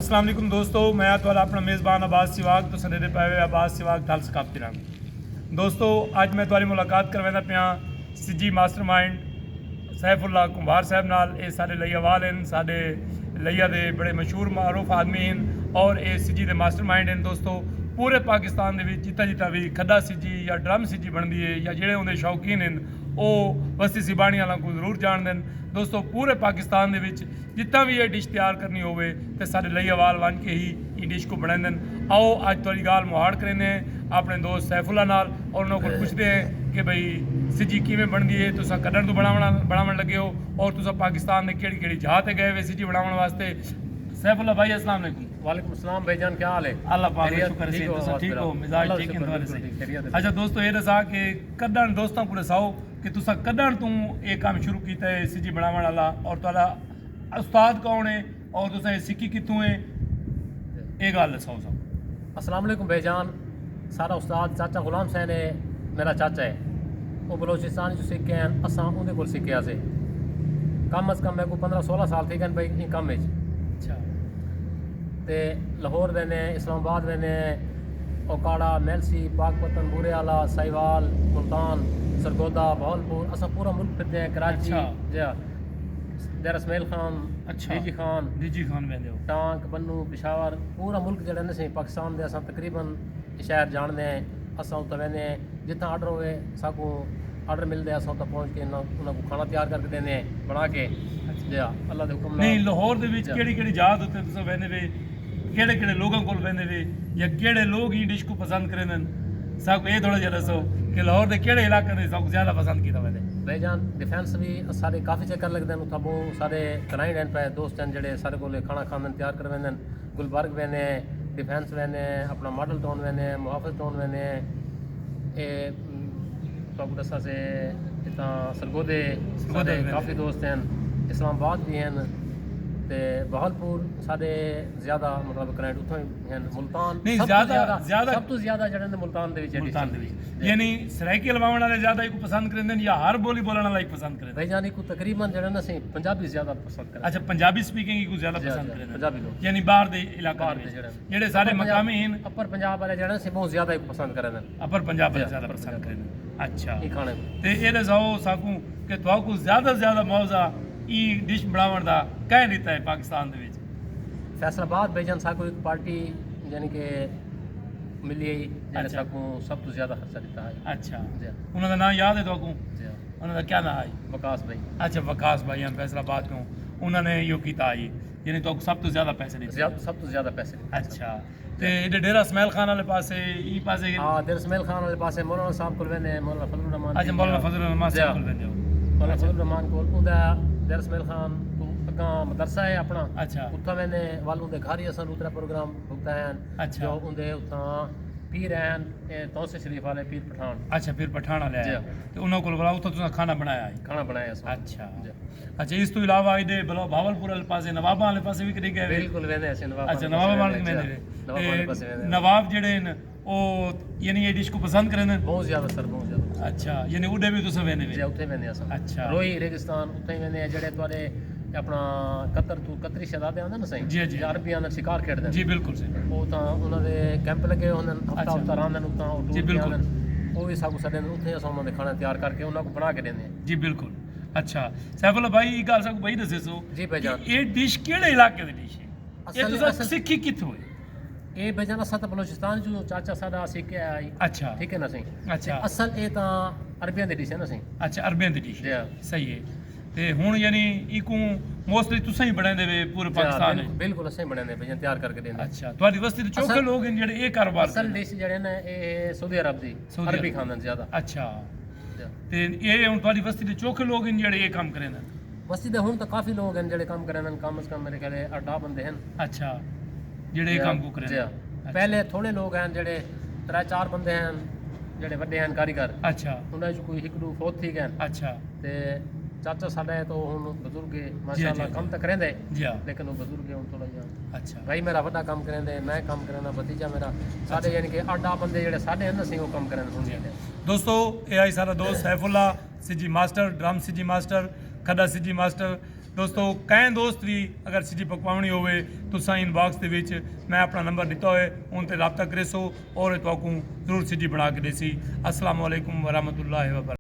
अस्सलाम वालेकुम दोस्तों, मैं तुहाडा अपना मेज़बान अब्बास सिवाग तो सदे पे अब्बास सिवाग दल सकाफती रंग। दोस्तों अज मैं तुहाडी मुलाकात करवाना पिया सिजी मास्टरमाइंड सैफुल्ला कुंभार साहब नाल। ये साडे लइयावाल हैं, साडे लइया दे बड़े मशहूर मारूफ आदमी हैं और ये सिजी दे मास्टरमाइंड हैं। दोस्तों पूरे पाकिस्तान दे विच जिता भी खड्डा सिजी या ड्रम सिजी बनती है या जेड़े उहदे शौकीन हैं वो बस्ती सिबाणी वालों को जरूर जानते हैं। दोस्तों पूरे पाकिस्तान दे विच जितना भी ये डिश तैयार करनी होवे तो साडे लइयावाल वन के ही ये डिश को बनाते हैं। आओ अज तुहाडी गाल मुहाड़ करेंगे अपने दोस्त सैफुल्ला नाल और उन्होंने को पुछते हैं कि भाई सिजी किवें बनती है, तुसा कदर तो बनावन लगे हो और तुसा पाकिस्तान में केड़ी केड़ी जगह ते गए वे सिजी बनावन वास्ते। सैफुल्ला भाई अस्सलाम वालेकुम। वालेकुम अस्सलाम भाईजान, क्या हाल है? अल्लाह पाक का शुक्र है, तुसा ठीक हो, मिजाज ठीक है तुम्हारे से? अच्छा दोस्तों ये दसा कि कदन दोस्तों को दसाओ कि तुसा कदन तू ये काम शुरू किया है सिजी बनावन वाला और तुहाडा उस्ताद कौन है और तुसा ये सीखी कितों है, ये गल दसाओ सब। अस्सलाम वालेकुम भाईजान। सारा उस्ताद चाचा गुलाम सैन है, मेरा चाचा है। वो बलोचिस्तान जो सीखे हैं असां उन्हें को सीखे से कम अज़ कम मैं को 15-16 साल थी गए भाई इन कम में। अच्छा ते लाहौर वेने, इस्लामाबाद वेने, ओकाड़ा, मेलसी, पाकपतन, बुरे आला, साहिवाल, मुल्तान, सरगोदा, बहावलपुर, असां पूरा मुल्क फिरते हैं। कराची अच्छा। देर इसमाइल खान, अच्छा डीजी खान वेंदे हो, टांक, बन्नू, पेशावर, पूरा मुल्क जड़ा ने पाकिस्तान दे असां तकरीबन शहर जानते हैं। असां उत्थे वेंदे हैं जितना आर्डर होवे साकू आर्डर मिलते हैं, असां उत्थे पहुँच के उन्होंने को खाना तैयार करके देने हैं बना के। जी अल्लाह दे हुक्म नहीं लाहौर दे विच केड़ी केड़ी जगह उत्ते तुसा वेंदे वे, केड़े केड़े लोगों को वेंदे वे या केड़े लोग ये डिश को पसंद करेंदे साकू ये थोड़ा जिहा दसो कि लाहौर दे केड़े इलाके दे साकू ज़्यादा पसंद कीता वेंदे? भाईजान डिफेंस भी सारे काफ़ी चक्कर लगते हैं, उत्थे बहुत सारे क्लाइंट हैं पे दोस्त हैं जड़े सारे को खाना खाने तैयार कर वेंदे। गुलबर्ग वेने, डिफेंस वेने, अपना मॉडल टाउन वेने, मुहाफिज टाउन वेने, ये तो दसा से इतना सरगोदे काफ़ी दोस्त हैं। इस्लामाबाद भी हैं ते बहावलपुर साढ़े ज़्यादा मतलब क्लाइंट उत्थों हैं। मुल्तान नहीं सब तो ज़्यादा जड़े ने मुल्तान दे विच मुल्तान दे विच यानी सराइकी लवावण वाले ज़्यादा इको पसंद करेंदे या हर बोली बोलण वाला ही पसंद करेंदे? भाईजान को तकरीबन जड़े ना सही पंजाबी ज़्यादा पसंद करें। अच्छा पंजाबी स्पीकिंग को ज़्यादा पसंद करेंदे पंजाबी लोग यानी बाहर दे इलाका जेड़े सारे मकामी हैं अपर पंजाब वाले जड़े से बहुत ज़्यादा पसंद करें, अपर पंजाब वाले ज़्यादा पसंद करेंदे। अच्छा ये खाने ते ये दसाओ साकू कि तुहाकू ज़्यादा से ज़्यादा मौजा ई डिश बनावण दा कह दिता है पाकिस्तान दे विच? फैसलाबाद भाईजान साकू एक पार्टी यानी कि मिली है जिन्हें अच्छा। साकू सब तो ज़्यादा खर्चा दिता है। अच्छा जी उन्हों का नाम याद है तुहाकू? जी उन्हों का क्या नाम है? वकास भाई। अच्छा वकास भाई हैं फैसलाबाद को, उन्होंने यो किया है यानी तो सब तो ज़्यादा पैसे दिते? सब तो ज़्यादा पैसे दिते। अच्छा ते इधर डेरा इसमाइल खान वाले पासे ई पासे? हाँ डेरा इसमाइल खान वाले पासे मौलाना साहब को वेने, मौलाना फजलुर रहमान। अच्छा मौलाना फजलुर रहमान साहब को वेंदे हो? मौलाना फजलुर रहमान को उनका डेरा इसमाइल खान तो अगा मदरसा है अपना। अच्छा उत्था मैंने वाल उनके घर ही असन दूसरा प्रोग्राम भुगता है। अच्छा। जो उनके उत्था पीर हैं तौसे शरीफ वाले पीर पठान। अच्छा फिर पठान वाले आए तो उन्होंने को बुलाओ तो तुसा खाना बनाया है? खाना बनाया असन। अच्छा अच्छा इस तो इलावा इधे भावलपुर वाले पासे नवाबा वाले पासे भी कदी गए? बिल्कुल वेंदे ऐसे नवाब। अच्छा नवाबा वाले में दे नवाब जेड़े न ओ यानी ये डिश को पसंद करेंदे? बहुत ज़्यादा सर, बहुत ज़्यादा। अच्छा यानी उडे भी तुसा वेंदे वे? उत्थे वेंदे असन। अच्छा रोही रेगिस्तान उत्थे वेंदे जड़े तुहाडे अपना कतरी शहजादे आंदे ना सही जी जी अरबियां दा शिकार खेडदे जी बिल्कुल सही। वो तां उन्हां दे कैंप लगे होंदे हफ्ता हफ्ता रहंदे उत्तां जी बिल्कुल। वो भी साकू सडे उत्थे असां उन्हां दे खाना तैयार करके उन्हां को बना के देंदे। जी बिल्कुल। अच्छा सैफुल्ला भाई ये गल साकू भाई दसे सो जी भाईजान ये डिश केड़े इलाके दी डिश है? ये तुसा सीखी किथों है? ये भाईजान असां तो बलोचिस्तान जो चाचा साडा सीखे आई। अच्छा ठीक है ना सही। अच्छा असल ये तां अरबियां दी डिश है ना सही। अच्छा अरबियन दी डिश जी सही है ते हुन यानी इको मोस्टली तुसा ही बनांदे वे पूरे पाकिस्तान में? बिल्कुल असें बनांदे भाईजान तैयार करके देंदे। अच्छा तुहाडी बस्ती दे चोखे लोग हैं जेड़े ये कारोबार असल डिश जड़े ने ये सऊदी अरब दी अरबी खांदे ज्यादा। अच्छा ते ये हुन तुहाडी बस्ती दे चोखे लोग हैं जेड़े ये काम करेंदे? बस्ती दे हुन तो काफ़ी लोग हैं जेड़े काम करेंदे, कम से कम मेरे ख्याल 8 बंदे हैं। अच्छा जेड़े ये काम को करेंदे? पहले थोड़े लोग हैं जेड़े 3-4 बंदे हैं जेड़े वड्डे हैं कारीगर। अच्छा उन्हां च कोई हिकड़ू फौत थी गए। अच्छा ते चाचा साडा है तो हुन बुजुर्ग है माशाअल्लाह काम तो करेंदे जी लेकिन वो बुजुर्ग है हुन थोड़ा जिहा। अच्छा भाई मेरा वड्डा काम करेंदे, मैं काम करना, भतीजा मेरा साडे यानी कि 8 बंदे जेड़े साडे हैं ना सी वो काम करेंदे। दोस्तों ये आई सारा दोस्त सैफुल्ला सिजी मास्टर, ड्रम सिजी मास्टर, खड्डा सिजी मास्टर ਦੋਸਤੋ ਕਈ ਦੋਸਤ ਵੀ ਅਗਰ ਸਿੱਜੀ ਪਕਵਾਉਣੀ ਹੋਵੇ ਤੁਸੀਂ ਇਨਬਾਕਸ ਦੇ ਵਿੱਚ ਮੈਂ ਆਪਣਾ ਨੰਬਰ ਦਿੱਤਾ ਹੋਏ ਉਨ ਤੇ ਰਾਬਤਾ ਕਰੇ ਸੋ ਔਰ ਤੁਹਾਨੂੰ ਜ਼ਰੂਰ ਸਿੱਜੀ ਬਣਾ ਕੇ ਦੇਸੀ ਅਸਲਾਮ ਵਾਲੇਕੁਮ ਵਰਹਿਮਤੁல்லாਹਿ ਵਬਰਕਾਤੁਹੂ।